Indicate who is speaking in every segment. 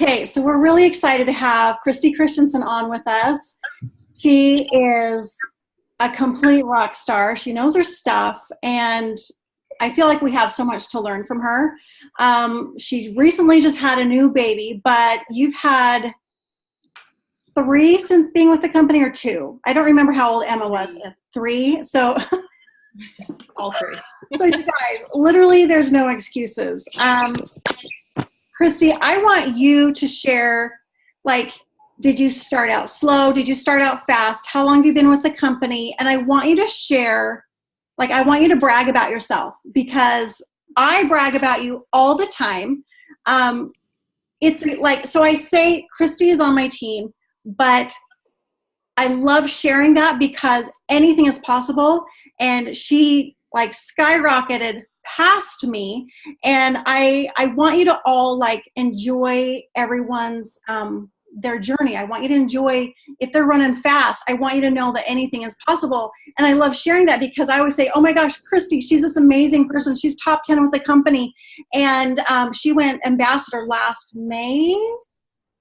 Speaker 1: Okay, so we're really excited to have Christy Christensen on with us. She is a complete rock star. She knows her stuff, and I feel like we have so much to learn from her. She recently just had a new baby, but you've had three since being with the company, or two? I don't remember how old Emma was. Three? So,
Speaker 2: All three.
Speaker 1: so you guys, literally there's no excuses. Christy, I want you to share, like, did you start out slow? Did you start out fast? How long have you been with the company? And I want you to share, like, I want you to brag about yourself, because I brag about you all the time. It's like, so I say Christy is on my team, but I love sharing that because anything is possible. And she like skyrocketed past me, and I want you to all like enjoy everyone's their journey. I want you to enjoy, if they're running fast, I want you to know that anything is possible. And I love sharing that because I always say, oh my gosh, Christy, she's this amazing person. She's top 10 with the company. And she went ambassador last May.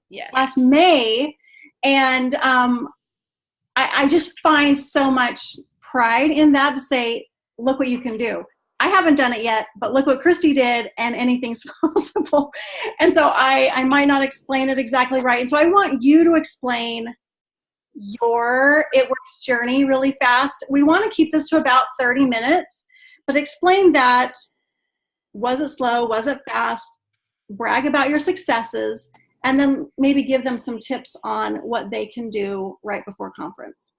Speaker 2: Yes.
Speaker 1: Last May. And I just find so much pride in that, to say, look what you can do. I haven't done it yet, but look what Christy did, and anything's possible. And so I might not explain it exactly right. And so I want you to explain your It Works journey really fast. We want to keep this to about 30 minutes, but explain that. Was it slow? Was it fast? Brag about your successes, and then maybe give them some tips on what they can do right before conference.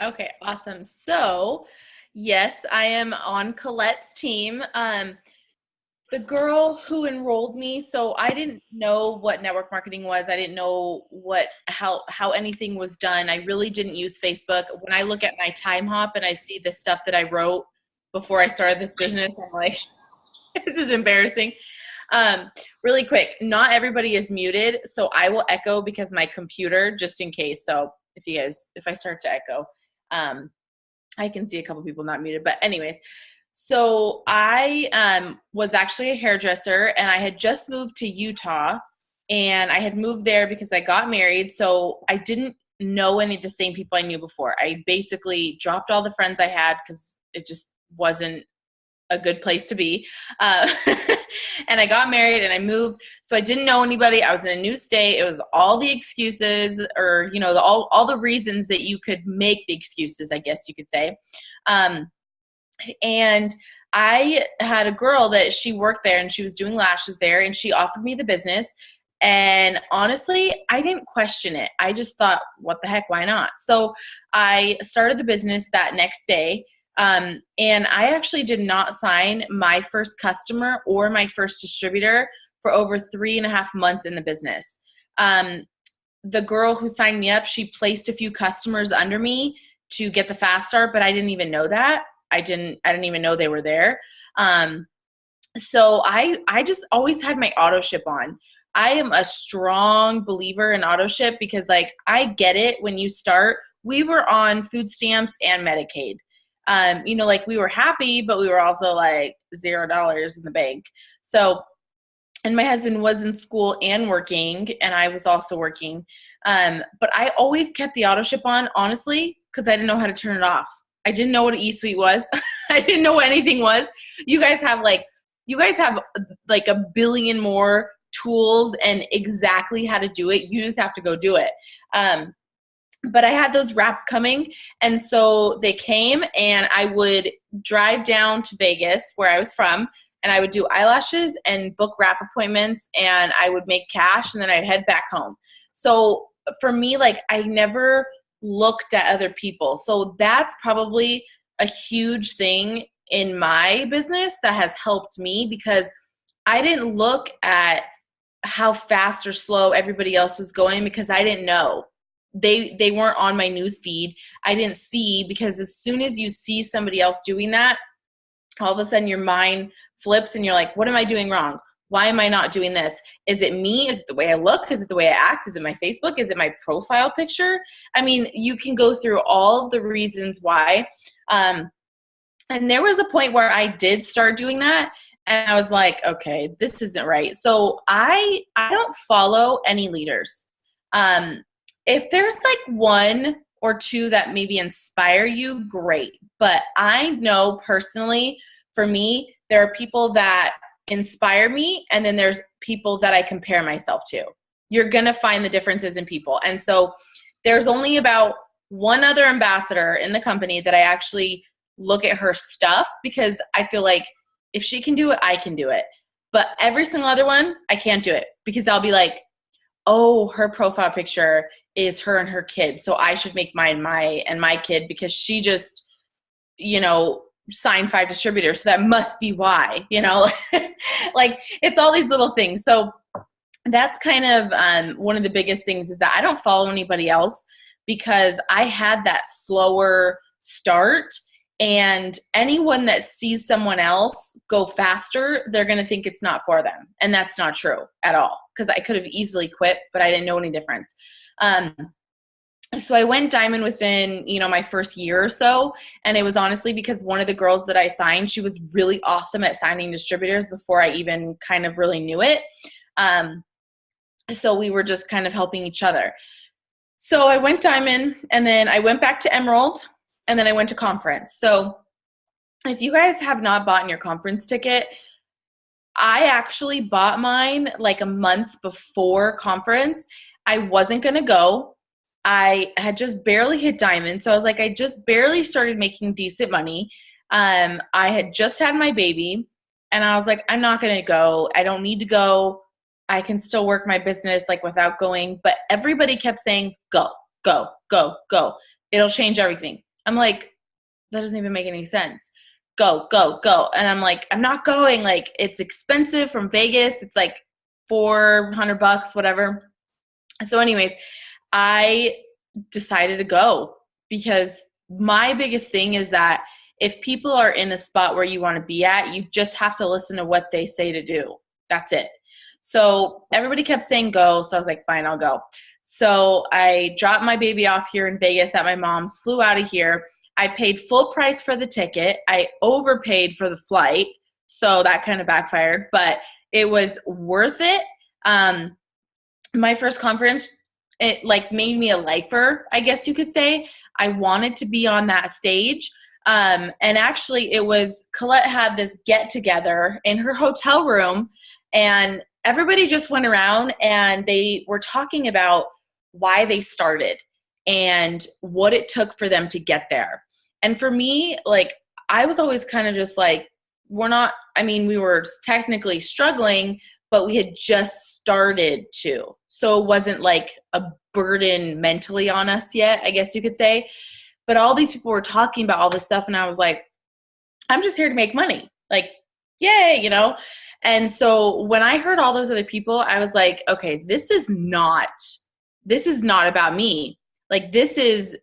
Speaker 2: Okay, awesome. So, yes, I am on Colette's team. The girl who enrolled me, so I didn't know what network marketing was. I didn't know how anything was done. I really didn't use Facebook. When I look at my time hop and I see the stuff that I wrote before I started this business, I'm like, this is embarrassing. Really quick, not everybody is muted, so I will echo because my computer, just in case. So if I start to echo, I can see a couple people not muted, but anyways, so I was actually a hairdresser, and I had just moved to Utah, and I had moved there because I got married. So I didn't know any of the same people I knew before. I basically dropped all the friends I had because it just wasn't a good place to be. And I got married and I moved. So I didn't know anybody. I was in a new state. It was all the excuses, or, all the reasons that you could make the excuses, I guess you could say. And I had a girl that she worked there, and she was doing lashes there, and she offered me the business. And honestly, I didn't question it. I just thought, what the heck, why not? So I started the business that next day. And I actually did not sign my first customer or my first distributor for over 3.5 months in the business. The girl who signed me up, she placed a few customers under me to get the fast start, but I didn't even know that. I didn't even know they were there. So I just always had my auto ship on. I am a strong believer in auto ship because, like, I get it. When you start, we were on food stamps and Medicaid. Like, we were happy, but we were also like $0 in the bank. So, and my husband was in school and working, and I was also working. But I always kept the auto ship on, honestly, because I didn't know how to turn it off. I didn't know what an eSuite was. I didn't know what anything was. You guys have like a billion more tools and exactly how to do it. You just have to go do it. But I had those wraps coming, and so they came, and I would drive down to Vegas, where I was from, and I would do eyelashes and book wrap appointments, and I would make cash, and then I'd head back home. So for me, like, I never looked at other people. So that's probably a huge thing in my business that has helped me, because I didn't look at how fast or slow everybody else was going, because I didn't know. They weren't on my news feed. I didn't see, because as soon as you see somebody else doing that, all of a sudden your mind flips and you're like, what am I doing wrong? Why am I not doing this? Is it me? Is it the way I look? Is it the way I act? Is it my Facebook? Is it my profile picture? I mean, you can go through all of the reasons why. And there was a point where I did start doing that, And I was like, okay, this isn't right. So I don't follow any leaders. If there's like one or two that maybe inspire you, great. But I know personally, for me, there are people that inspire me, and then there's people that I compare myself to. You're going to find the differences in people. And so there's only about one other ambassador in the company that I actually look at her stuff, because I feel like if she can do it, I can do it. But every single other one, I can't do it, because I'll be like, oh, her profile picture is her and her kid, so I should make mine my kid, because she just, signed 5 distributors, so that must be why, like it's all these little things. So that's kind of one of the biggest things, is that I don't follow anybody else, because I had that slower start. And anyone that sees someone else go faster, they're going to think it's not for them. And that's not true at all, because I could have easily quit, but I didn't know any difference. So I went diamond within, my first year or so. And it was honestly because one of the girls that I signed, she was really awesome at signing distributors before I even kind of really knew it. So we were just kind of helping each other. So I went diamond, and then I went back to emerald, and then I went to conference. So if you guys have not bought your conference ticket, I actually bought mine like a month before conference. I wasn't going to go. I had just barely hit diamond. So I was like, I just barely started making decent money. I had just had my baby, and I was like, I'm not going to go. I don't need to go. I can still work my business like without going. But everybody kept saying, go, go, go, go. It'll change everything. I'm like, that doesn't even make any sense. Go, go, go. And I'm like, I'm not going. Like, it's expensive from Vegas. It's like $400, whatever. So anyways, I decided to go, because my biggest thing is that if people are in a spot where you want to be at, you just have to listen to what they say to do. That's it. So everybody kept saying go. So I was like, fine, I'll go. So I dropped my baby off here in Vegas at my mom's, flew out of here. I paid full price for the ticket. I overpaid for the flight. So that kind of backfired, but it was worth it. My first conference, it like made me a lifer, I guess you could say. I wanted to be on that stage. And actually it was, Colette had this get together in her hotel room, and everybody just went around and they were talking about why they started and what it took for them to get there. And for me, like, I was always kind of just like, we were technically struggling, but we had just started to. So it wasn't like a burden mentally on us yet, I guess you could say. But all these people were talking about all this stuff, and I was like, I'm just here to make money. Like, yay, And so when I heard all those other people, I was like, okay, this is not about me. Like, this is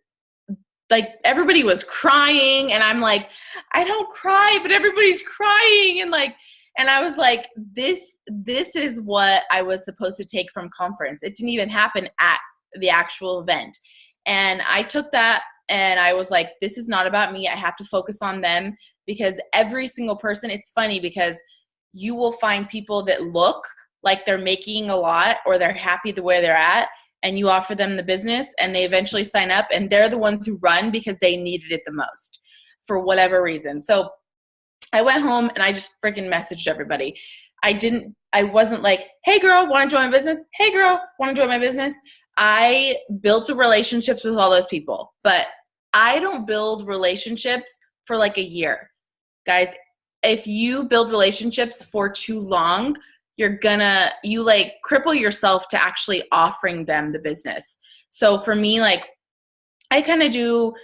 Speaker 2: like, everybody was crying, and I'm like, I don't cry, but everybody's crying. And I was like, this is what I was supposed to take from conference. It didn't even happen at the actual event. And I took that, and I was like, this is not about me. I have to focus on them, because every single person, it's funny because you will find people that look like they're making a lot or they're happy the way they're at, and you offer them the business, and they eventually sign up, and they're the ones who run because they needed it the most for whatever reason. So I went home and I just freaking messaged everybody. I wasn't like, hey girl, want to join my business? Hey girl, want to join my business? I built relationships with all those people, but I don't build relationships for like a year. Guys, if you build relationships for too long, you like cripple yourself to actually offering them the business. So for me, like, I kind of do,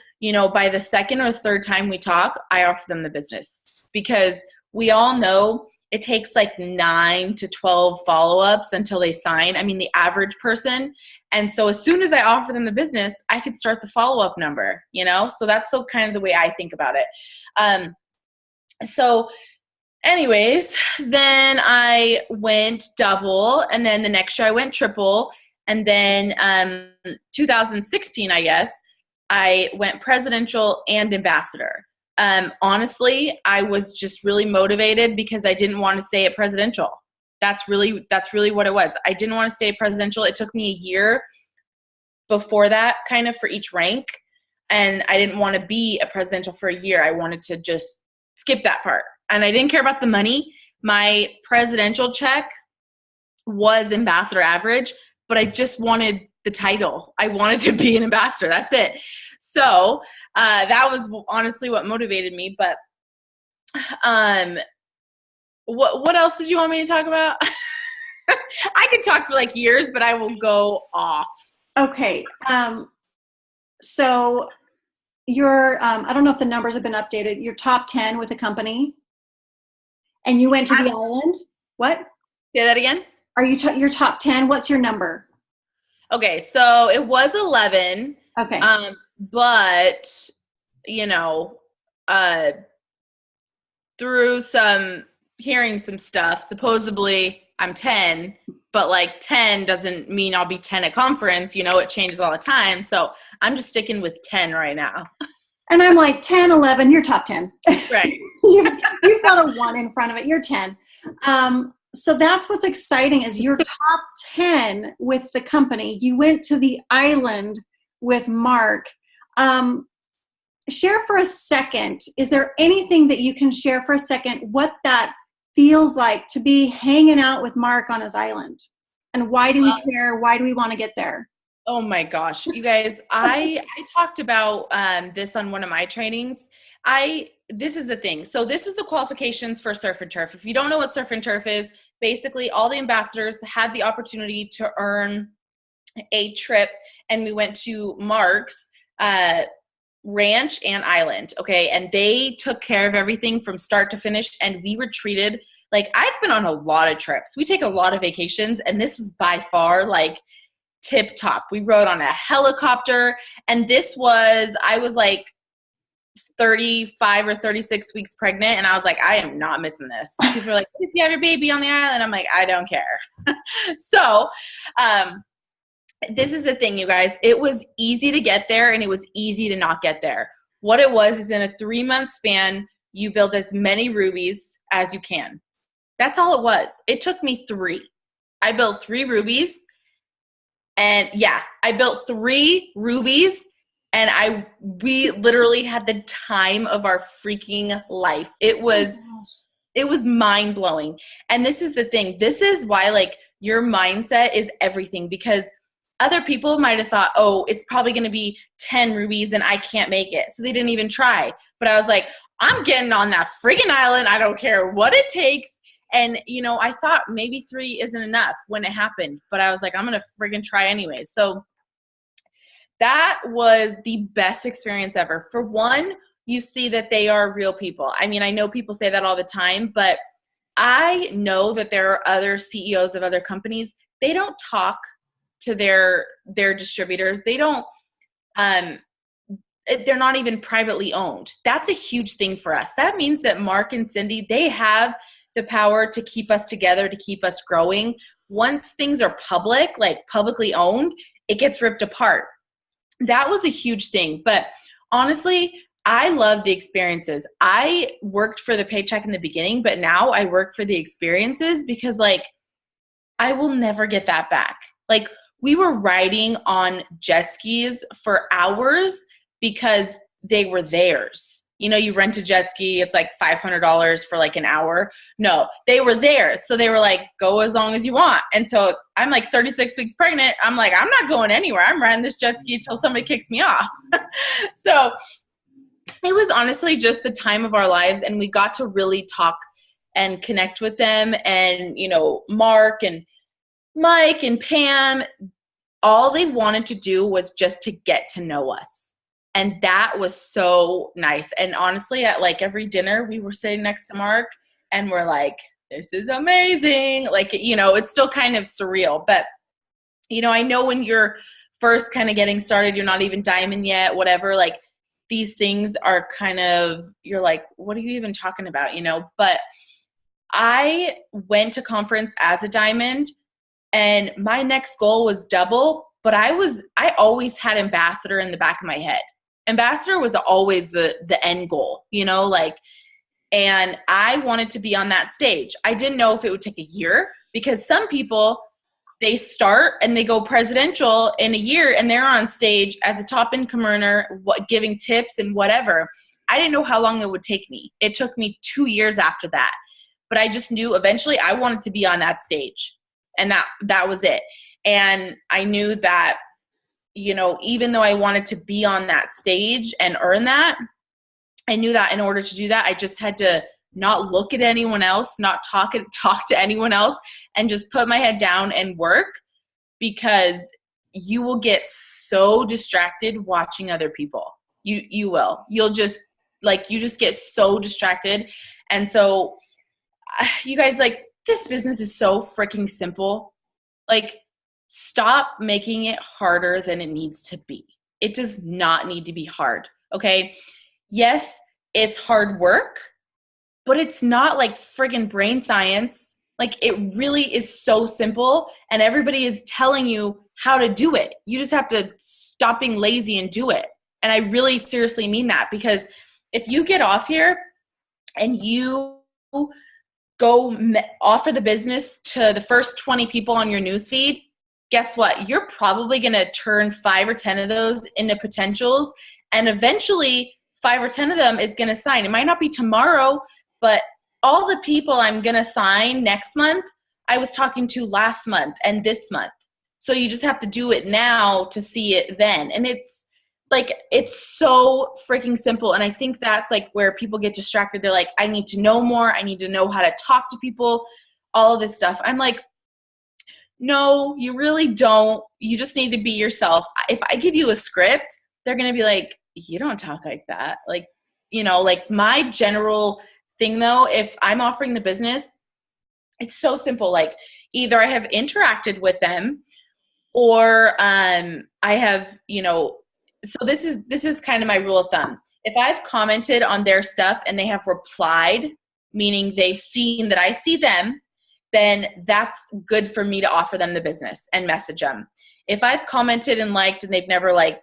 Speaker 2: by the second or third time we talk, I offer them the business, because we all know it takes like 9 to 12 follow-ups until they sign. I mean, the average person. And so as soon as I offer them the business, I could start the follow-up number, so that's so kind of the way I think about it. So anyways, then I went double, and then the next year I went triple. And then 2016, I guess, I went presidential and ambassador. Honestly, I was just really motivated because I didn't want to stay at presidential. That's really what it was. I didn't want to stay at presidential. It took me a year before that kind of for each rank. And I didn't want to be a presidential for a year. I wanted to just skip that part. And I didn't care about the money. My presidential check was ambassador average, but I just wanted the title. I wanted to be an ambassador. That's it. So that was honestly what motivated me. But what else did you want me to talk about? I could talk for like years, but I will go off.
Speaker 1: Okay. So your, I don't know if the numbers have been updated, your top 10 with the company, and you went to the island. What?
Speaker 2: Say that again?
Speaker 1: Are you your top 10? What's your number?
Speaker 2: Okay. So it was 11.
Speaker 1: Okay.
Speaker 2: But you know, through hearing some stuff, supposedly I'm 10, but like 10 doesn't mean I'll be 10 at conference. You know, it changes all the time. So I'm just sticking with 10 right now.
Speaker 1: And I'm like 10, 11, you're top 10.
Speaker 2: Right.
Speaker 1: you've got a 1 in front of it. You're 10. So that's what's exciting is you're top 10 with the company. You went to the island with Mark. Share for a second, is there anything that you can share for a second what that feels like to be hanging out with Mark on his island? And why do we care? Why do we want to get there?
Speaker 2: Oh my gosh, you guys, I talked about this on one of my trainings. This is the thing. So this was the qualifications for Surf and Turf. If you don't know what Surf and Turf is, basically all the ambassadors had the opportunity to earn a trip, and we went to Mark's ranch and island, okay? And they took care of everything from start to finish, and we were treated like, I've been on a lot of trips. We take a lot of vacations, and this was by far like tip top. We rode on a helicopter, and I was like 35 or 36 weeks pregnant, and I was like, I am not missing this. People are like, if you have your baby on the island, I'm like, I don't care. So, this is the thing, you guys. It was easy to get there, and it was easy to not get there. What it was is in a 3-month span, you build as many rubies as you can. That's all it was. It took me 3. I built 3 rubies, and yeah, I built 3 rubies, and we literally had the time of our freaking life. It was mind blowing. And this is the thing. This is why like your mindset is everything, because other people might have thought, oh, it's probably going to be 10 rubies and I can't make it. So they didn't even try. But I was like, I'm getting on that friggin' island. I don't care what it takes. And, you know, I thought maybe 3 isn't enough when it happened. But I was like, I'm going to friggin' try anyways. So that was the best experience ever. For one, you see that they are real people. I mean, I know people say that all the time, but I know that there are other CEOs of other companies. They don't talk to their distributors. They don't, they're not even privately owned. That's a huge thing for us. That means that Mark and Cindy, they have the power to keep us together, to keep us growing. Once things are public, like publicly owned, it gets ripped apart. That was a huge thing. But honestly, I love the experiences. I worked for the paycheck in the beginning, but now I work for the experiences because like, I will never get that back. Like, we were riding on jet skis for hours because they were theirs. You know, you rent a jet ski, it's like $500 for like an hour. No, they were theirs. So they were like, go as long as you want. And so I'm like 36 weeks pregnant. I'm like, I'm not going anywhere. I'm riding this jet ski until somebody kicks me off. So it was honestly just the time of our lives. And we got to really talk and connect with them. And, you know, Mark and Mike and Pam, all they wanted to do was just to get to know us. And that was so nice. And honestly, at like every dinner, we were sitting next to Mark and we're like, this is amazing. Like, you know, it's still kind of surreal. But, you know, I know when you're first kind of getting started, you're not even diamond yet, whatever, like these things are kind of, you're like, what are you even talking about, you know? But I went to conference as a diamond, and my next goal was double, but I always had ambassador in the back of my head. ambassador was always the end goal, you know, like, and I wanted to be on that stage. I didn't know if it would take a year, because some people, they start and they go presidential in a year and they're on stage as a top income earner, giving tips and whatever. I didn't know how long it would take me. It took me 2 years after that. But I just knew eventually I wanted to be on that stage. And that was it. And I knew that, you know, even though I wanted to be on that stage and earn that, I knew that in order to do that, I just had to not look at anyone else, not talk to anyone else, and just put my head down and work, because you will get so distracted watching other people. You will. You'll just, like, you just get so distracted. And so you guys, like, this business is so freaking simple. Like, stop making it harder than it needs to be. It does not need to be hard, okay? Yes, it's hard work, but it's not like friggin' brain science. Like, it really is so simple, and everybody is telling you how to do it. You just have to stop being lazy and do it. And I really seriously mean that, because if you get off here and you go offer the business to the first 20 people on your newsfeed, guess what? You're probably going to turn 5 or 10 of those into potentials, and eventually 5 or 10 of them is going to sign. It might not be tomorrow, but all the people I'm going to sign next month, I was talking to last month and this month. So you just have to do it now to see it then. And it's like, it's so freaking simple. And I think that's like where people get distracted. They're like, I need to know more. I need to know how to talk to people, all of this stuff. I'm like, no, you really don't. You just need to be yourself. If I give you a script, they're going to be like, you don't talk like that. Like, you know, like my general thing though, if I'm offering the business, it's so simple. Like, either I have interacted with them, or I have, you know, so this is kind of my rule of thumb. If I've commented on their stuff and they have replied, meaning they've seen that I see them, then that's good for me to offer them the business and message them. If I've commented and liked and they've never like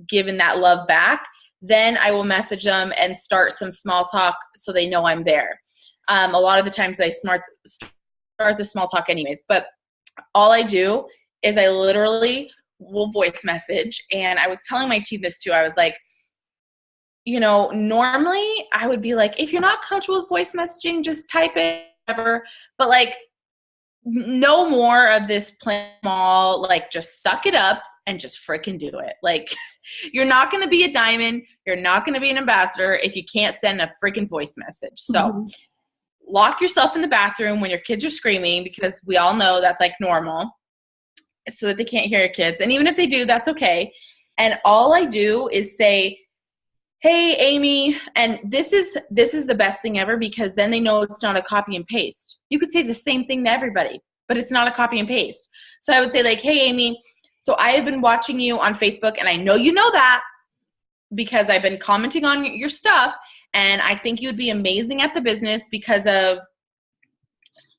Speaker 2: given that love back, then I will message them and start some small talk so they know I'm there. A lot of the times I start the small talk anyways, but all I do is I literally will voice message. And I was telling my team this too. I was like, you know, normally I would be like, if you're not comfortable with voice messaging, just type it, whatever. But like, no more of this plan small, like just suck it up and just freaking do it. Like, you're not going to be a diamond. You're not going to be an ambassador if you can't send a freaking voice message. So lock yourself in the bathroom when your kids are screaming, because we all know that's like normal, so that they can't hear your kids. And even if they do, that's okay. And all I do is say, hey, Amy, and this is the best thing ever, because then they know it's not a copy and paste. You could say the same thing to everybody, but it's not a copy and paste. So I would say like, hey, Amy, so I have been watching you on Facebook, and I know you know that because I've been commenting on your stuff, and I think you'd be amazing at the business because of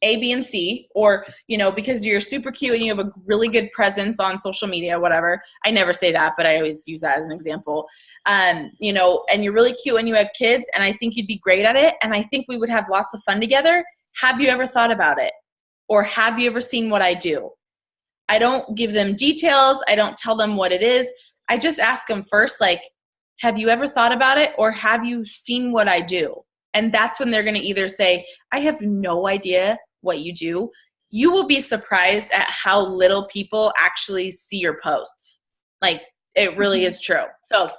Speaker 2: A, B, and C, or, you know, because you're super cute and you have a really good presence on social media, whatever. I never say that, but I always use that as an example. You know, and you're really cute and you have kids, and I think you'd be great at it, and I think we would have lots of fun together. Have you ever thought about it? Or have you ever seen what I do? I don't give them details. I don't tell them what it is. I just ask them first, like, have you ever thought about it? Or have you seen what I do? And that's when they're going to either say, I have no idea what you do. You will be surprised at how little people actually see your posts. Like, it really is true. So,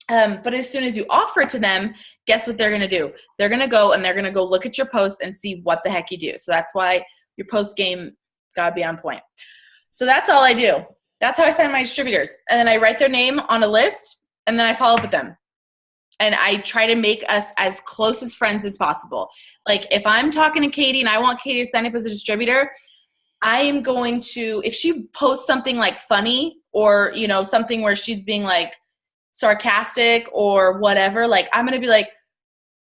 Speaker 2: but as soon as you offer it to them, guess what they're going to do? They're going to go and they're going to go look at your post and see what the heck you do. So that's why your post game got to be on point. So that's all I do. That's how I sign my distributors. And then I write their name on a list, and then I follow up with them. And I try to make us as close as friends as possible. Like, if I'm talking to Katie and I want Katie to sign up as a distributor, I am going to, if she posts something like funny, or, you know, something where she's being like sarcastic or whatever, like, I'm going to be like,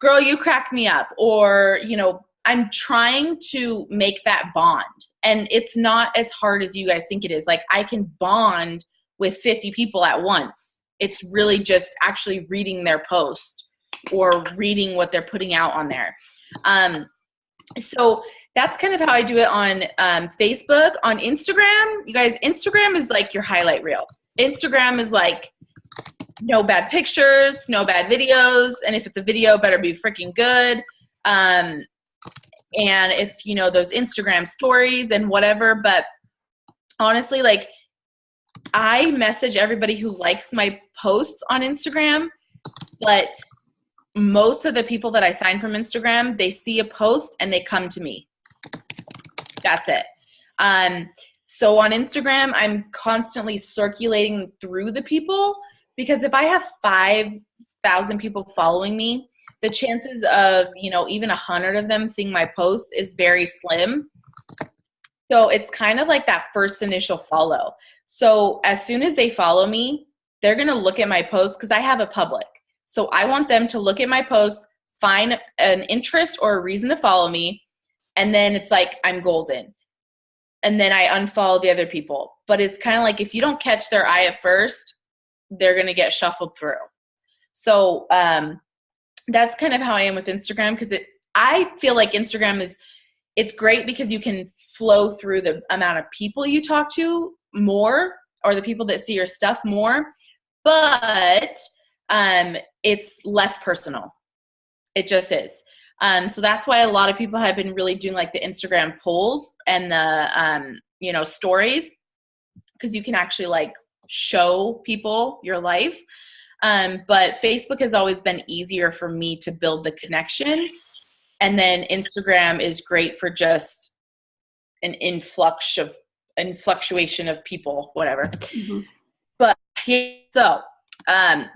Speaker 2: girl, you crack me up. Or, you know, I'm trying to make that bond. And it's not as hard as you guys think it is. Like, I can bond with 50 people at once. It's really just actually reading their post or reading what they're putting out on there. So that's kind of how I do it on Facebook. On Instagram, you guys, Instagram is like your highlight reel. Instagram is like no bad pictures, no bad videos. And if it's a video, better be freaking good. And it's, you know, those Instagram stories and whatever. But honestly, like, I message everybody who likes my posts on Instagram, but most of the people that I sign from Instagram, they see a post and they come to me. That's it. So on Instagram, I'm constantly circulating through the people, because if I have 5,000 people following me, the chances of, you know, even 100 of them seeing my posts is very slim. So it's kind of like that first initial follow. So as soon as they follow me, they're going to look at my posts, because I have a public. So I want them to look at my posts, find an interest or a reason to follow me, and then it's like I'm golden. And then I unfollow the other people. But it's kind of like, if you don't catch their eye at first, they're going to get shuffled through. So that's kind of how I am with Instagram, because I feel like Instagram it's great because you can flow through the amount of people you talk to more, or the people that see your stuff more, but it's less personal. It just is. So that's why a lot of people have been really doing like the Instagram polls and the, you know, stories, because you can actually like show people your life. But Facebook has always been easier for me to build the connection. And then Instagram is great for just an influctuation of people, whatever. Mm-hmm. But so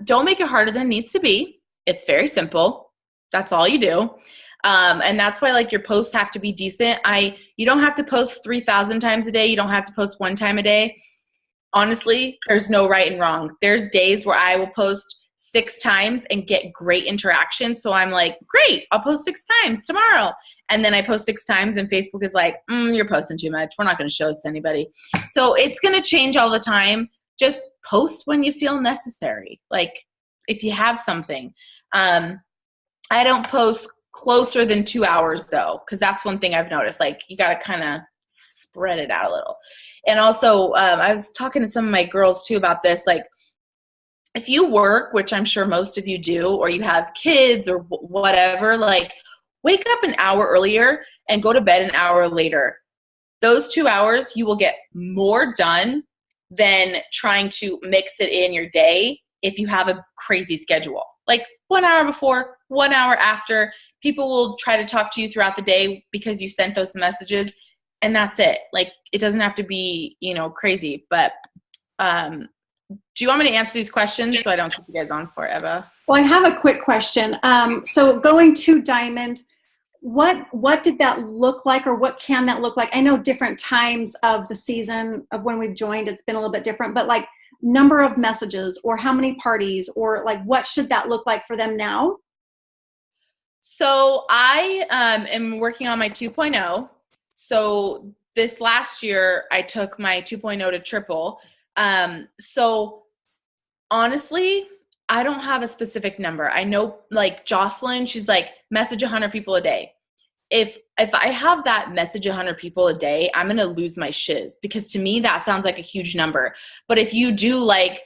Speaker 2: don't make it harder than it needs to be. It's very simple. That's all you do. And that's why like your posts have to be decent. You don't have to post 3,000 times a day. You don't have to post one time a day. Honestly, there's no right and wrong. There's days where I will post 6 times and get great interaction. So I'm like, great, I'll post 6 times tomorrow. And then I post 6 times and Facebook is like, you're posting too much. We're not going to show this to anybody. So it's going to change all the time. Just post when you feel necessary. Like if you have something. I don't post closer than 2 hours though, because that's one thing I've noticed. Like you got to kind of spread it out a little. And also I was talking to some of my girls too about this. Like if you work, which I'm sure most of you do, or you have kids or whatever, like wake up an hour earlier and go to bed an hour later. Those 2 hours, you will get more done than trying to mix it in your day if you have a crazy schedule. Like 1 hour before, 1 hour after, people will try to talk to you throughout the day because you sent those messages, and that's it. Like it doesn't have to be, you know, crazy. But do you want me to answer these questions so I don't keep you guys on forever?
Speaker 1: Well, I have a quick question. So going to Diamond, what did that look like, or what can that look like? I know different times of the season of when we've joined, it's been a little bit different, but like number of messages or how many parties, or like what should that look like for them now?
Speaker 2: So I am working on my 2.0. So this last year I took my 2.0 to triple. So honestly, I don't have a specific number. I know like Jocelyn, she's like message 100 people a day. If I have that message 100 people a day, I'm going to lose my shiz, because to me that sounds like a huge number. But if you do like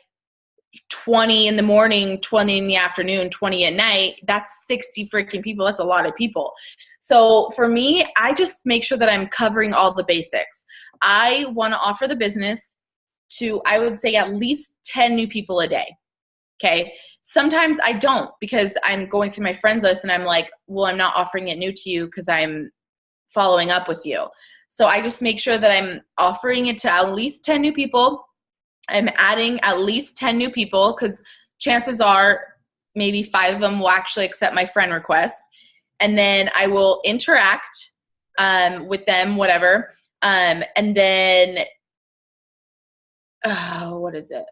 Speaker 2: 20 in the morning, 20 in the afternoon, 20 at night, that's 60 freaking people. That's a lot of people. So for me, I just make sure that I'm covering all the basics. I want to offer the business to, I would say, at least 10 new people a day. Okay. Sometimes I don't, because I'm going through my friends list and I'm like, well, I'm not offering it new to you because I'm following up with you. So I just make sure that I'm offering it to at least 10 new people. I'm adding at least 10 new people, because chances are maybe 5 of them will actually accept my friend request. And then I will interact with them, whatever. And then, what is it?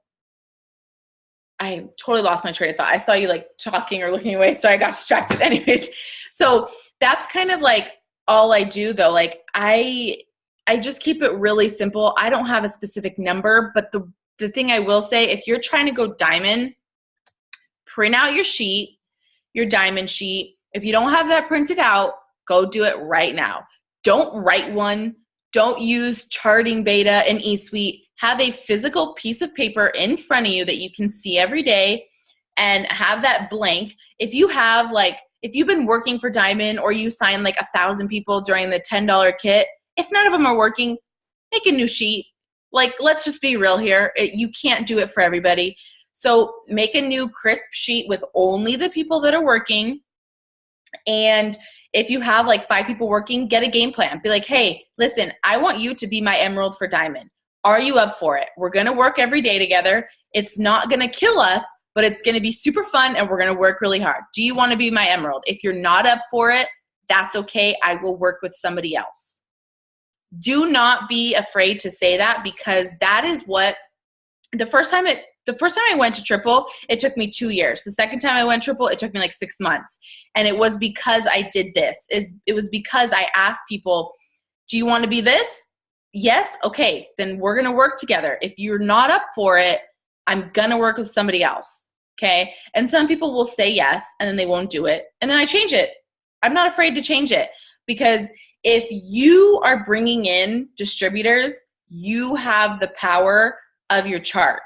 Speaker 2: I totally lost my train of thought. I saw you like talking or looking away, so I got distracted. Anyways, so that's kind of like all I do though. Like I just keep it really simple. I don't have a specific number, but the the thing I will say, if you're trying to go diamond, print out your sheet, your diamond sheet. If you don't have that printed out, go do it right now. Don't write one. Don't use charting beta and eSuite. Have a physical piece of paper in front of you that you can see every day and have that blank. If you have if you've been working for Diamond or you sign 1,000 people during the $10 kit, if none of them are working, make a new sheet. Let's just be real here. You can't do it for everybody. So make a new crisp sheet with only the people that are working. And if you have 5 people working, get a game plan. Be like, hey, listen, I want you to be my emerald for Diamond. Are you up for it? We're going to work every day together. It's not going to kill us, but it's going to be super fun and we're going to work really hard. Do you want to be my emerald? If you're not up for it, that's okay. I will work with somebody else. Do not be afraid to say that, because that is what the first time I went to triple, it took me 2 years. The second time I went triple, it took me 6 months. And it was because I did this. It was because I asked people, do you want to be this? Yes? Okay, then we're going to work together. If you're not up for it, I'm going to work with somebody else. Okay? And some people will say yes, and then they won't do it. And then I change it. I'm not afraid to change it, because if you are bringing in distributors, you have the power of your chart.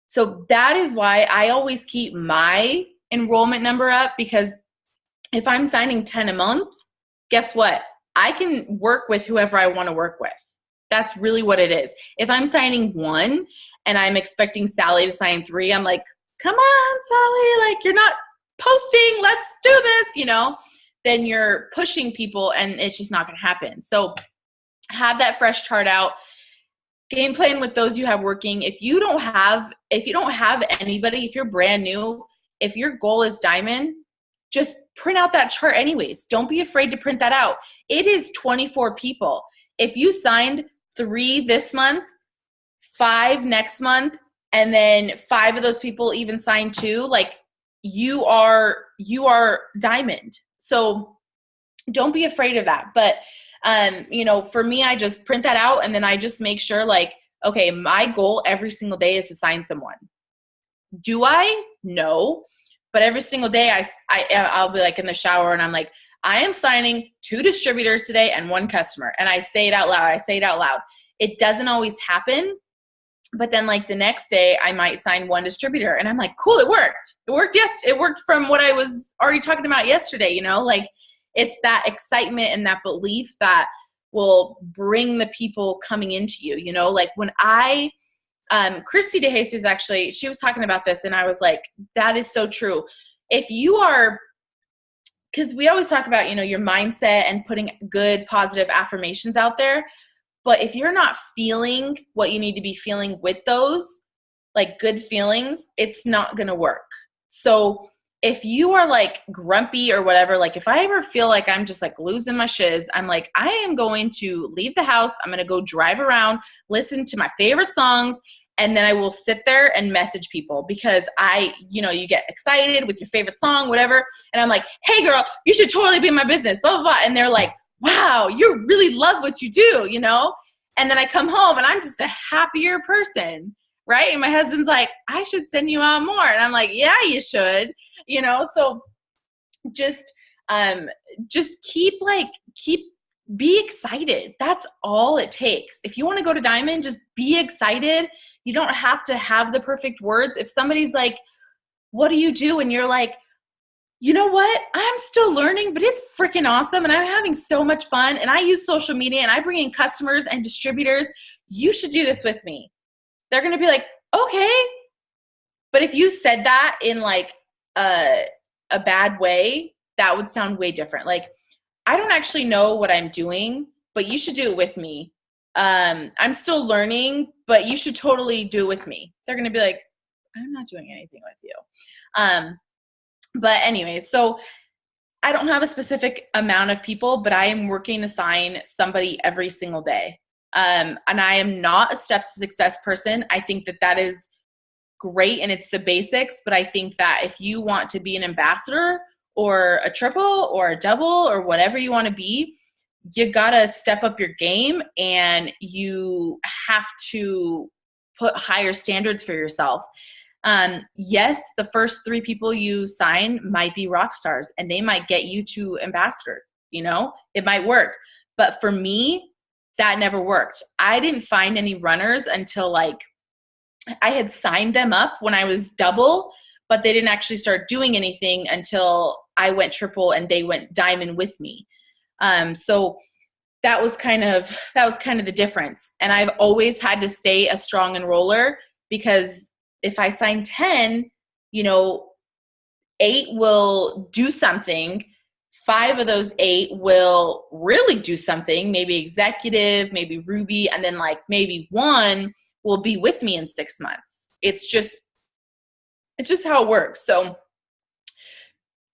Speaker 2: So that is why I always keep my enrollment number up, because if I'm signing 10 a month, guess what? I can work with whoever I want to work with. That's really what it is. If I'm signing 1 and I'm expecting Sally to sign 3, I'm like, come on, Sally, you're not posting, let's do this, then you're pushing people and it's just not going to happen. So have that fresh chart out. Game plan with those you have working. If you don't have anybody, if you're brand new, if your goal is Diamond, just print out that chart anyways. Don't be afraid to print that out. It is 24 people. If you signed 3 this month, 5 next month, and then 5 of those people even signed 2, you are Diamond. So don't be afraid of that. But for me, I just print that out, and then I just make sure okay, my goal every single day is to sign someone. Do I? No. But every single day I'll be in the shower and I'm like, I am signing 2 distributors today and 1 customer. And I say it out loud. It doesn't always happen. But then the next day I might sign 1 distributor and I'm like, cool, it worked. It worked from what I was already talking about yesterday, it's that excitement and that belief that will bring the people coming into you, when Christy DeJesus, actually, she was talking about this and I was like, that is so true. If you are, because we always talk about, your mindset and putting good, positive affirmations out there. But if you're not feeling what you need to be feeling with those, good feelings, it's not going to work. So if you are grumpy or whatever, if I ever feel I'm just losing my shiz, I'm I am going to leave the house. I'm going to go drive around, listen to my favorite songs, and then I will sit there and message people, because you get excited with your favorite song, whatever. And I'm like, hey girl, you should totally be in my business, blah, blah, blah. And they're like, wow, you really love what you do, And then I come home and I'm just a happier person, right? And my husband's like, I should send you out more. And I'm like, yeah, you should, So just be excited. That's all it takes. If you want to go to Diamond, just be excited. You don't have to have the perfect words. If somebody's like, what do you do? And you're like, you know what? I'm still learning, but it's freaking awesome. And I'm having so much fun. And I use social media and I bring in customers and distributors. You should do this with me. They're going to be like, okay. But if you said that in a bad way, that would sound way different. I don't actually know what I'm doing, but you should do it with me. I'm still learning, but you should totally do it with me. They're going to be like, I'm not doing anything with you. But anyways, so I don't have a specific amount of people, but I am working to sign somebody every single day. And I am not a steps to success person. I think that is great and it's the basics, but I think that if you want to be an ambassador or a triple or a double or whatever you want to be, you got to step up your game and you have to put higher standards for yourself. Yes, the first 3 people you sign might be rock stars and they might get you to ambassador, you know, it might work. But for me, that never worked. I didn't find any runners until like I had signed them up when I was double, but they didn't actually start doing anything until I went triple and they went diamond with me. So that was kind of the difference. And I've always had to stay a strong enroller, because if I sign 10, you know, 8 will do something. 5 of those 8 will really do something, maybe executive, maybe Ruby, and then like maybe 1 will be with me in 6 months. It's just how it works. So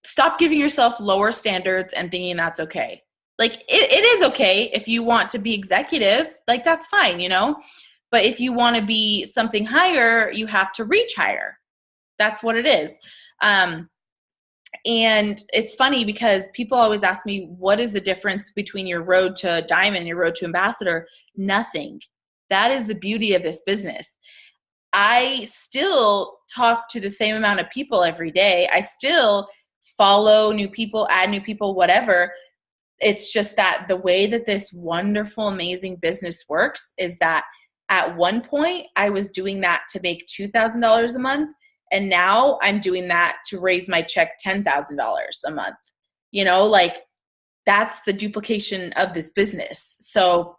Speaker 2: stop giving yourself lower standards and thinking that's okay. Like it is okay if you want to be executive, like that's fine, you know, but if you want to be something higher, you have to reach higher. That's what it is. And it's funny because people always ask me, what is the difference between your road to diamond and your road to ambassador? Nothing. That is the beauty of this business. I still talk to the same amount of people every day. I still follow new people, add new people, whatever. It's just that the way that this wonderful, amazing business works is that at one point I was doing that to make $2,000 a month. And now I'm doing that to raise my check $10,000 a month. You know, like that's the duplication of this business. So,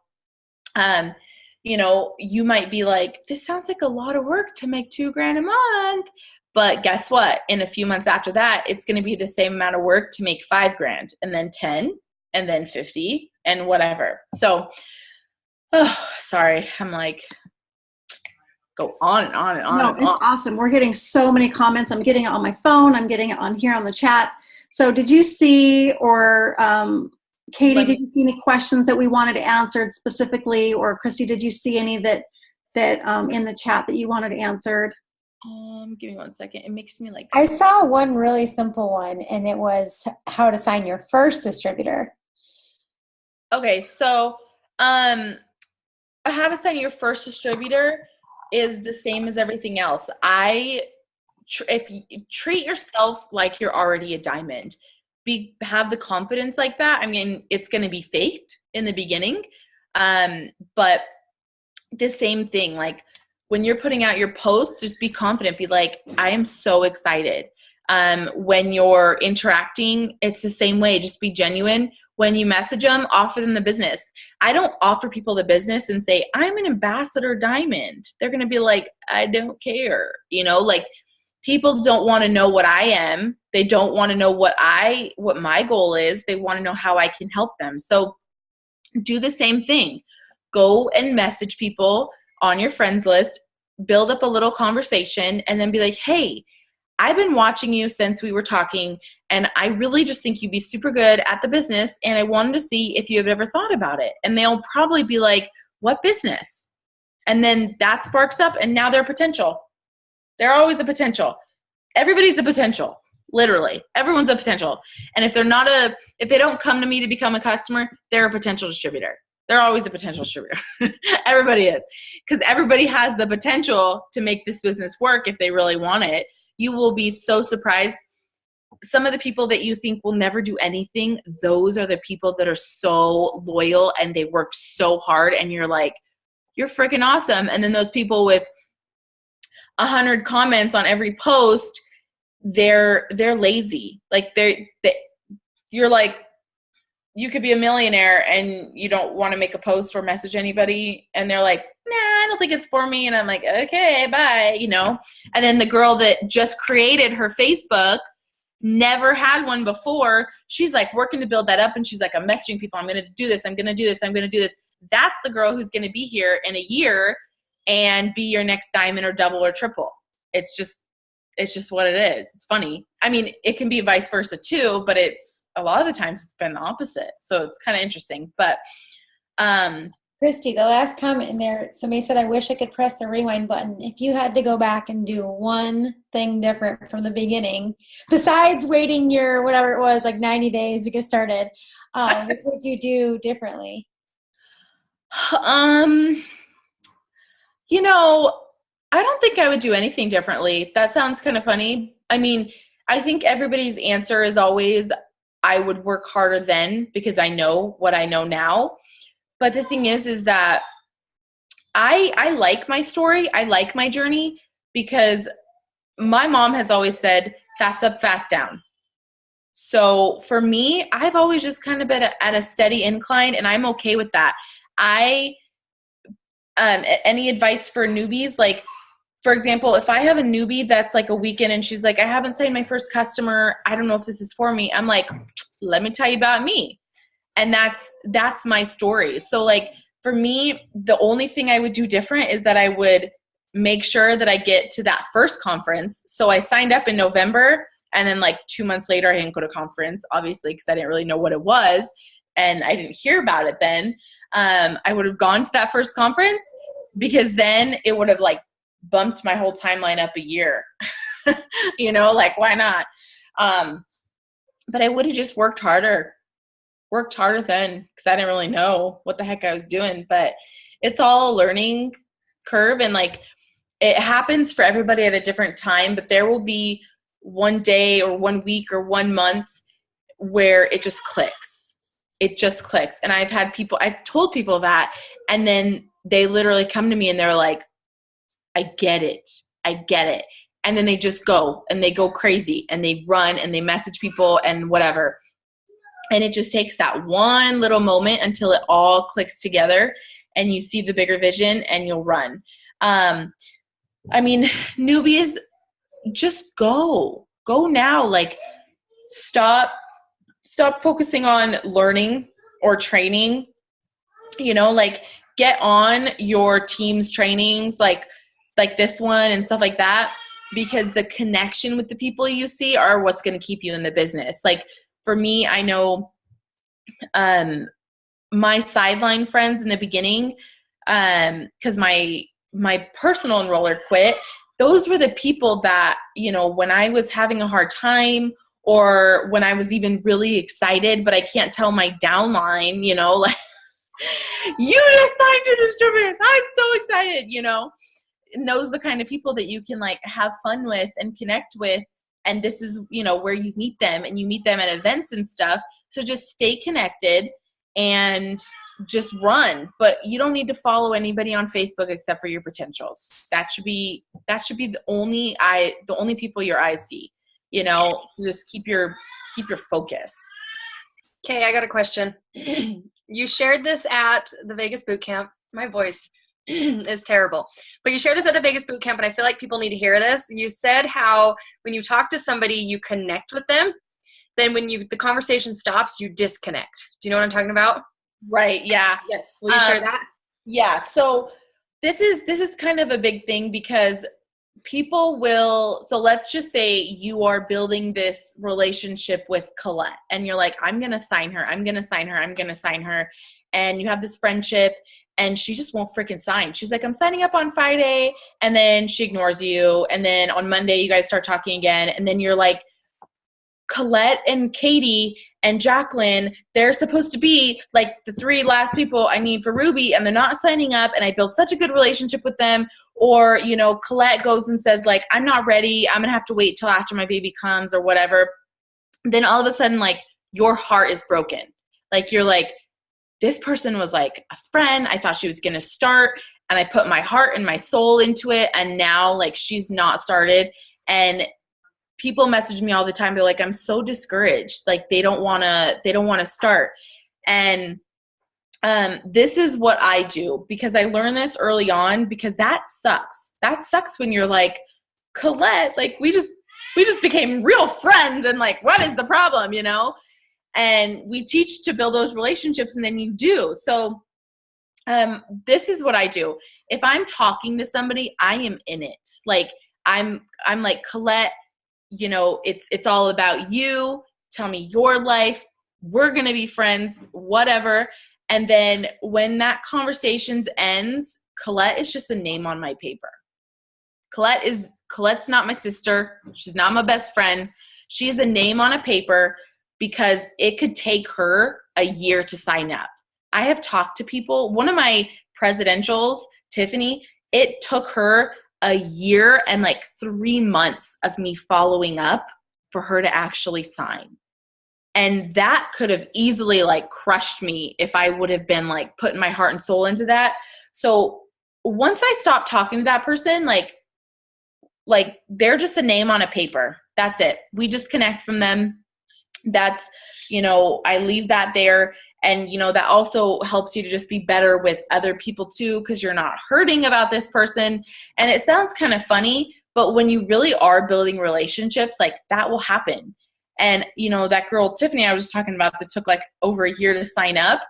Speaker 2: you know, you might be like, this sounds like a lot of work to make $2,000 a month. But guess what? In a few months after that, it's going to be the same amount of work to make $5,000 and then 10 and then 50 and whatever. So, sorry. I'm like, go on and on and on.
Speaker 1: No, it's awesome. We're getting so many comments. I'm getting it on my phone. I'm getting it on here on the chat. So did you see, or Katie, did you see any questions that we wanted answered specifically? Or Christy, did you see any that in the chat that you wanted answered?
Speaker 2: Give me 1 second. It makes me like.
Speaker 3: I saw one really simple one, and it was how to sign your first distributor.
Speaker 2: Okay, so how to sign your first distributor is the same as everything else. If you treat yourself like you're already a diamond, have the confidence like that. I mean, it's going to be faked in the beginning, but the same thing. Like when you're putting out your posts, just be confident. Be like, I am so excited. When you're interacting, it's the same way. Just be genuine. When you message them, offer them the business. I don't offer people the business and say, I'm an ambassador diamond. They're going to be like, I don't care. You know, like people don't want to know what I am. They don't want to know what my goal is. They want to know how I can help them. So do the same thing. Go and message people on your friends list, build up a little conversation, and then be like, hey, I've been watching you since we were talking, and I really just think you'd be super good at the business, and I wanted to see if you have ever thought about it. And they'll probably be like, what business? And then that sparks up, and now they're potential. They're always a potential. Everybody's a potential. Literally. Everyone's a potential. And if they don't come to me to become a customer, they're a potential distributor. They're always a potential distributor. Everybody is. Because everybody has the potential to make this business work if they really want it. You will be so surprised. Some of the people that you think will never do anything, those are the people that are so loyal and they work so hard, and you're like, you're freaking awesome. And then those people with 100 comments on every post, they're lazy. Like you're like, you could be a millionaire and you don't want to make a post or message anybody. And they're like, nah, I don't think it's for me. And I'm like, okay, bye, you know? And then the girl that just created her Facebook, never had one before. She's like working to build that up. And she's like, I'm messaging people. I'm going to do this. I'm going to do this. I'm going to do this. That's the girl who's going to be here in a year and be your next diamond or double or triple. It's just what it is. It's funny. I mean, it can be vice versa too, but it's a lot of the times it's been the opposite. So it's kind of interesting. But
Speaker 3: Christy, the last comment in there, somebody said, I wish I could press the rewind button. If you had to go back and do one thing different from the beginning, besides waiting your, whatever it was, like 90 days to get started, what would you do differently?
Speaker 2: You know, I don't think I would do anything differently. That sounds kind of funny. I mean, I think everybody's answer is always, I would work harder then because I know what I know now. But the thing is that I like my story. I like my journey because my mom has always said, fast up, fast down. So for me, I've always just kind of been at a steady incline, and I'm okay with that. Any advice for newbies? Like, for example, if I have a newbie that's like a weekend and she's like, I haven't signed my first customer, I don't know if this is for me. I'm like, let me tell you about me. And that's my story. So like for me, the only thing I would do different is that I would make sure that I get to that first conference. So I signed up in November, and then like 2 months later, I didn't go to conference, obviously, because I didn't really know what it was. And I didn't hear about it then. I would have gone to that first conference because then it would have like bumped my whole timeline up a year. Like why not? But I would have just worked harder then because I didn't really know what the heck I was doing. But it's all a learning curve, and like it happens for everybody at a different time, but there will be one day or 1 week or 1 month where it just clicks. It just clicks. And I've told people that, and then they literally come to me and they're like, I get it. And then they just go and they go crazy and they run and they message people and whatever. And it just takes that one little moment until it all clicks together and you see the bigger vision and you'll run. Newbies, just go now. Like stop focusing on learning or training, like get on your team's trainings, like this one and stuff like that, because the connection with the people you see are what's going to keep you in the business. Like for me, I know, my sideline friends in the beginning, cause my personal enroller quit. Those were the people that, when I was having a hard time or when I was even really excited, but I can't tell my downline, like, you just signed to distributors. I'm so excited, And those are the kind of people that you can like have fun with and connect with. And this is, where you meet them, and you meet them at events and stuff. So just stay connected and just run. But you don't need to follow anybody on Facebook except for your potentials. That should be the only people your eyes see, to just keep your focus.
Speaker 4: Okay, I got a question. You shared this at the Vegas boot camp. My voice is terrible. But you shared this at the Vegas boot camp, and I feel like people need to hear this. You said how when you talk to somebody, you connect with them. Then when the conversation stops, you disconnect. Do you know what I'm talking about?
Speaker 2: Right. Yeah.
Speaker 4: Yes. Will you share that?
Speaker 2: Yeah. So this is kind of a big thing because people will, so let's just say you are building this relationship with Colette and you're like, I'm going to sign her. And you have this friendship and she just won't freaking sign. She's like, I'm signing up on Friday. And then she ignores you. And then on Monday, you guys start talking again. And then you're like, Colette and Katie and Jacqueline, they're supposed to be like the 3 last people I need for Ruby, and they're not signing up, and I built such a good relationship with them. Or, Colette goes and says like, I'm not ready. I'm going to have to wait till after my baby comes or whatever. Then all of a sudden, like your heart is broken. Like you're like, this person was like a friend. I thought she was going to start, and I put my heart and my soul into it. And now like she's not started. And people message me all the time. They're like, I'm so discouraged. Like they don't want to start. And this is what I do because I learned this early on, because that sucks. That sucks when you're like, Colette, like we just became real friends. And like, what is the problem? And we teach to build those relationships, and then you do. So this is what I do. If I'm talking to somebody, I am in it. Like I'm like, Colette, it's all about you. Tell me your life. We're going to be friends, whatever. And then when that conversation ends, Colette is just a name on my paper. Colette's not my sister. She's not my best friend. She is a name on a paper because it could take her a year to sign up. I have talked to people. One of my presidentials, Tiffany, it took her a year and like 3 months of me following up for her to actually sign. And that could have easily like crushed me if I would have been like putting my heart and soul into that. So once I stopped talking to that person, like they're just a name on a paper. That's it. We disconnect from them. That's, I leave that there. And, that also helps you to just be better with other people too, because you're not hurting about this person. And it sounds kind of funny, but when you really are building relationships, like that will happen. And, that girl, Tiffany, I was just talking about that took like over a year to sign up.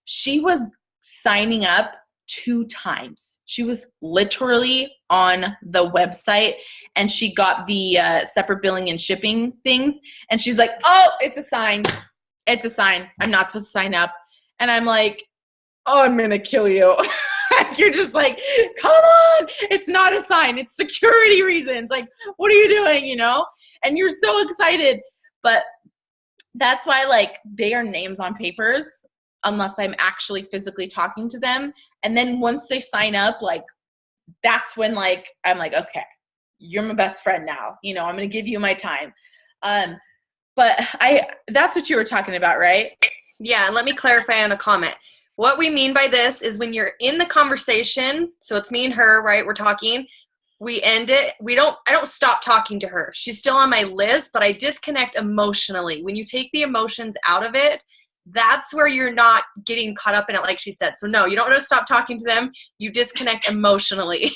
Speaker 2: She was signing up 2 times. She was literally on the website and she got the separate billing and shipping things. And she's like, oh, it's a sign. It's a sign. I'm not supposed to sign up. And I'm like, oh, I'm going to kill you. You're just like, come on. It's not a sign. It's security reasons. Like, what are you doing? And you're so excited. But that's why like they are names on papers unless I'm actually physically talking to them. And then once they sign up, like that's when like I'm like, okay, you're my best friend now. I'm going to give you my time. But that's what you were talking about, right?
Speaker 4: Yeah, and let me clarify on a comment. What we mean by this is when you're in the conversation, so it's me and her, right? We're talking. We end it. I don't stop talking to her. She's still on my list, but I disconnect emotionally. When you take the emotions out of it, that's where you're not getting caught up in it, like she said. So no, you don't want to stop talking to them. You disconnect emotionally.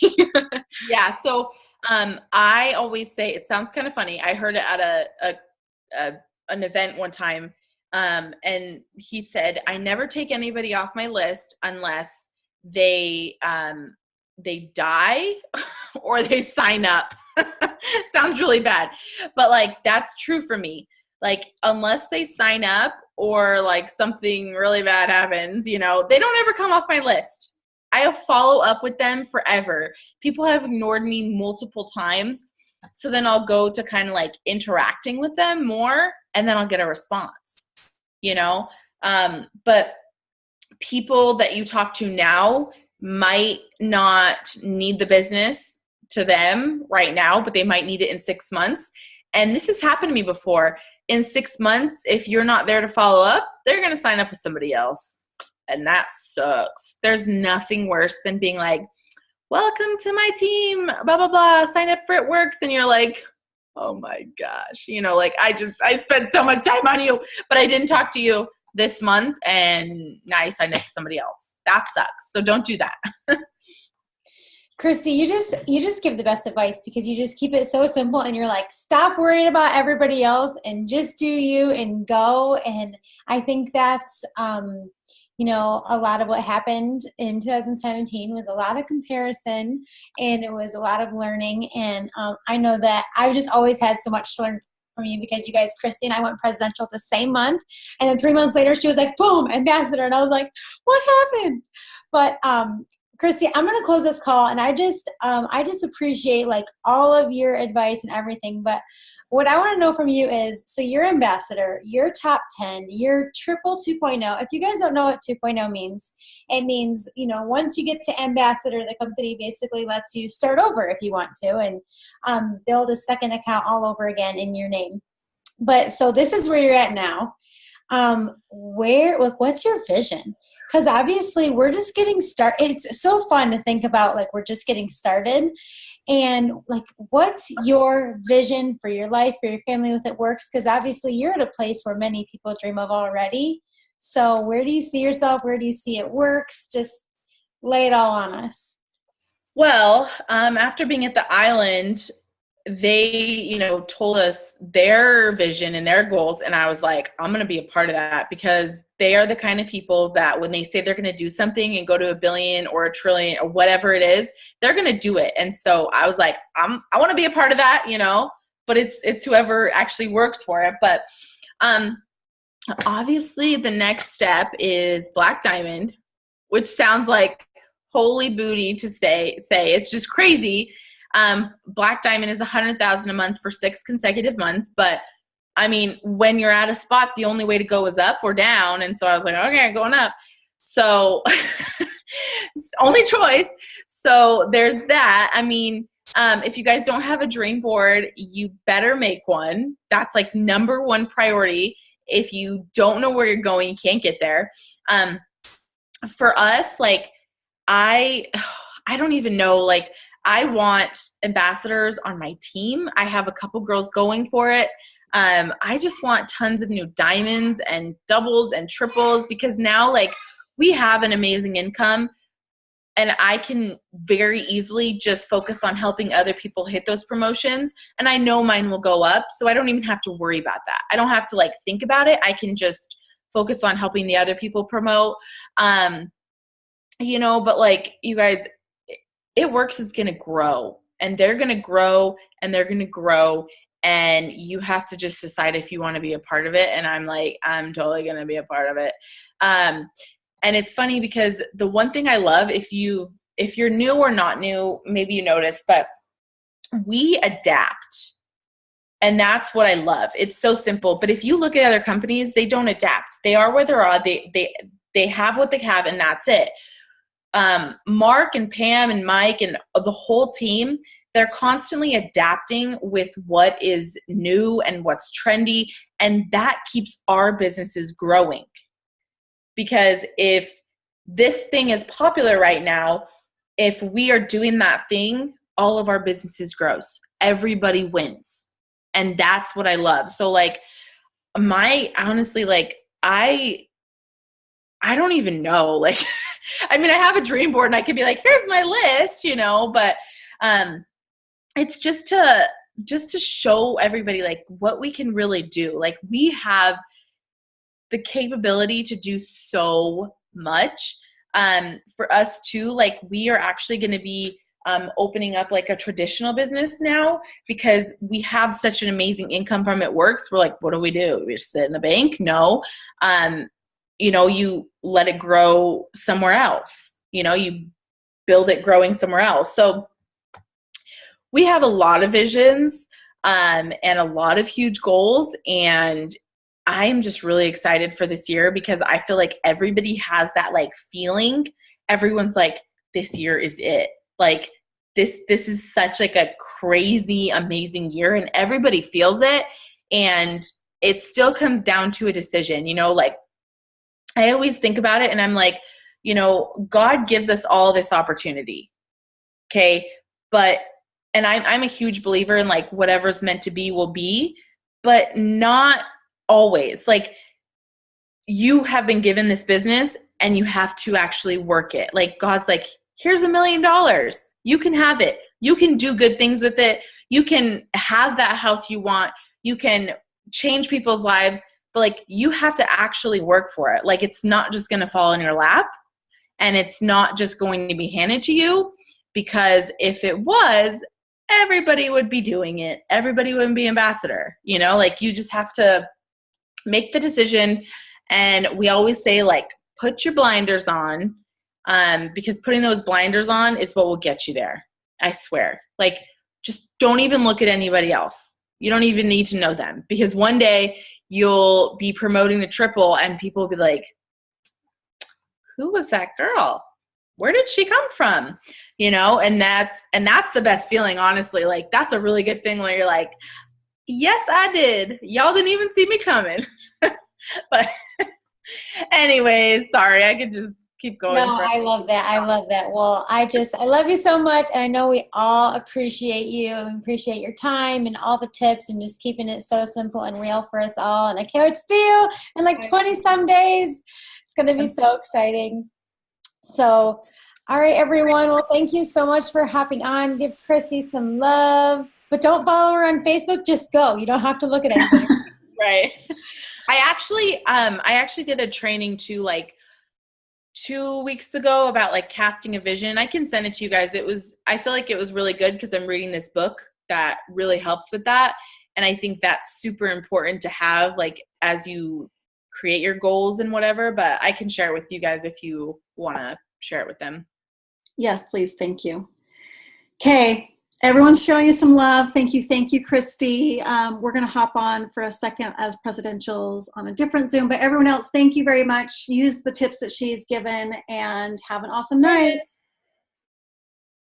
Speaker 2: Yeah. So I always say, it sounds kind of funny. I heard it at an event one time. And he said, I never take anybody off my list unless they die or they sign up. Sounds really bad, but like, that's true for me. Like, unless they sign up or like something really bad happens, they don't ever come off my list. I follow up with them forever. People have ignored me multiple times. So then I'll go to kind of like interacting with them more and then I'll get a response, but people that you talk to now might not need the business to them right now, but they might need it in 6 months. And this has happened to me before. In 6 months, if you're not there to follow up, they're going to sign up with somebody else. And that sucks. There's nothing worse than being like, welcome to my team, blah, blah, blah, sign up for It Works. And you're like, oh my gosh, like I spent so much time on you, but I didn't talk to you this month and now you signed up with somebody else. That sucks. So don't do that.
Speaker 3: Christy, you just give the best advice because you just keep it so simple and you're like, stop worrying about everybody else and just do you and go. And I think that's, a lot of what happened in 2017 was a lot of comparison and it was a lot of learning. And I know that I just always had so much to learn from you because you guys, Christy and I went presidential the same month. And then 3 months later, she was like, boom, ambassador. And I was like, what happened? But Christy, I'm going to close this call, and I just appreciate like all of your advice and everything. But what I want to know from you is, so you're ambassador, you're top 10, you're triple 2.0. If you guys don't know what 2.0 means, it means, once you get to ambassador, the company basically lets you start over if you want to and build a second account all over again in your name. But so this is where you're at now. What's your vision? Because obviously we're just getting started. It's so fun to think about like we're just getting started. And like, what's your vision for your life, for your family with It Works? Because obviously you're at a place where many people dream of already. So where do you see yourself? Where do you see It Works? Just lay it all on us.
Speaker 2: Well, after being at the island, they, told us their vision and their goals. And I was like, I'm going to be a part of that because they are the kind of people that when they say they're going to do something and go to 1 billion or 1 trillion or whatever it is, they're going to do it. And so I was like, I want to be a part of that, but it's whoever actually works for it. But obviously the next step is Black Diamond, which sounds like holy booty to say. It's just crazy. Black Diamond is 100,000 a month for 6 consecutive months. But I mean, when you're at a spot, the only way to go is up or down. And so I was like, okay, I'm going up. So it's only choice. So there's that. I mean, If you guys don't have a dream board, you better make one. That's like number one priority. If you don't know where you're going, you can't get there. For us, like I don't even know, like I want ambassadors on my team. I have a couple girls going for it. I just want tons of new diamonds and doubles and triples, because now like we have an amazing income and I can very easily just focus on helping other people hit those promotions. And I know mine will go up. So I don't even have to worry about that. I don't have to like think about it. I can just focus on helping the other people promote. You know, but like you guys, It Works is going to grow, and they're going to grow, and they're going to grow, and you have to just decide if you want to be a part of it. And I'm like, I'm totally going to be a part of it. And it's funny because the one thing I love, if you're new or not new, maybe you notice, but we adapt. And that's what I love. It's so simple. But if you look at other companies, they don't adapt. They are where they are. They have what they have, and that's it. Mark and Pam and Mike and the whole team, they're constantly adapting with what is new and what's trendy. And that keeps our businesses growing. Because if this thing is popular right now, if we are doing that thing, all of our businesses grows. Everybody wins. And that's what I love. So like honestly, like I don't even know, like, I mean, I have a dream board and I could be like, here's my list, you know, but it's just to show everybody like what we can really do. Like we have the capability to do so much. For us too, like we are actually going to be opening up like a traditional business now, because we have such an amazing income from It Works. We're like, what do? We just sit in the bank? No. You know, you let it grow somewhere else. You know, you build it growing somewhere else. So we have a lot of visions and a lot of huge goals. And I'm just really excited for this year, because I feel like everybody has that like feeling. Everyone's like, this year is it. Like this is such like a crazy, amazing year, and everybody feels it. And it still comes down to a decision, you know, like I always think about it and I'm like, you know, God gives us all this opportunity. Okay. And I'm a huge believer in like whatever's meant to be will be, but not always. Like you have been given this business and you have to actually work it. Like God's like, here's $1 million. You can have it. You can do good things with it. You can have that house you want. You can change people's lives. But like you have to actually work for it. Like it's not just going to fall in your lap, and it's not just going to be handed to you, because if it was, everybody would be doing it. Everybody wouldn't be ambassador, you know, like you just have to make the decision. And we always say like, put your blinders on, because putting those blinders on is what will get you there. I swear. Like just don't even look at anybody else. You don't even need to know them, because one day you'll be promoting the triple and people will be like, who was that girl? Where did she come from? You know, and that's the best feeling, honestly. Like that's a really good thing where you're like, yes, I did. Y'all didn't even see me coming. But anyways, sorry, I could just keep going.
Speaker 3: No, I love that. I love that. Well, I love you so much. And I know we all appreciate you and appreciate your time and all the tips and just keeping it so simple and real for us all. And I can't wait to see you in like 20 some days. It's going to be so exciting. So, all right, everyone. Well, thank you so much for hopping on. Give Christy some love, but don't follow her on Facebook. Just go. You don't have to look at anything.
Speaker 2: Right. I actually did a training too, like 2 weeks ago about like casting a vision. I can send it to you guys. I feel like it was really good because I'm reading this book that really helps with that. And I think that's super important to have like as you create your goals and whatever, but I can share it with you guys if you want to share it with them.
Speaker 1: Yes, please. Thank you. Okay. Everyone's showing you some love. Thank you, Christy. We're going to hop on for a second as presidentials on a different Zoom, but everyone else, thank you very much. Use the tips that she's given and have an awesome night.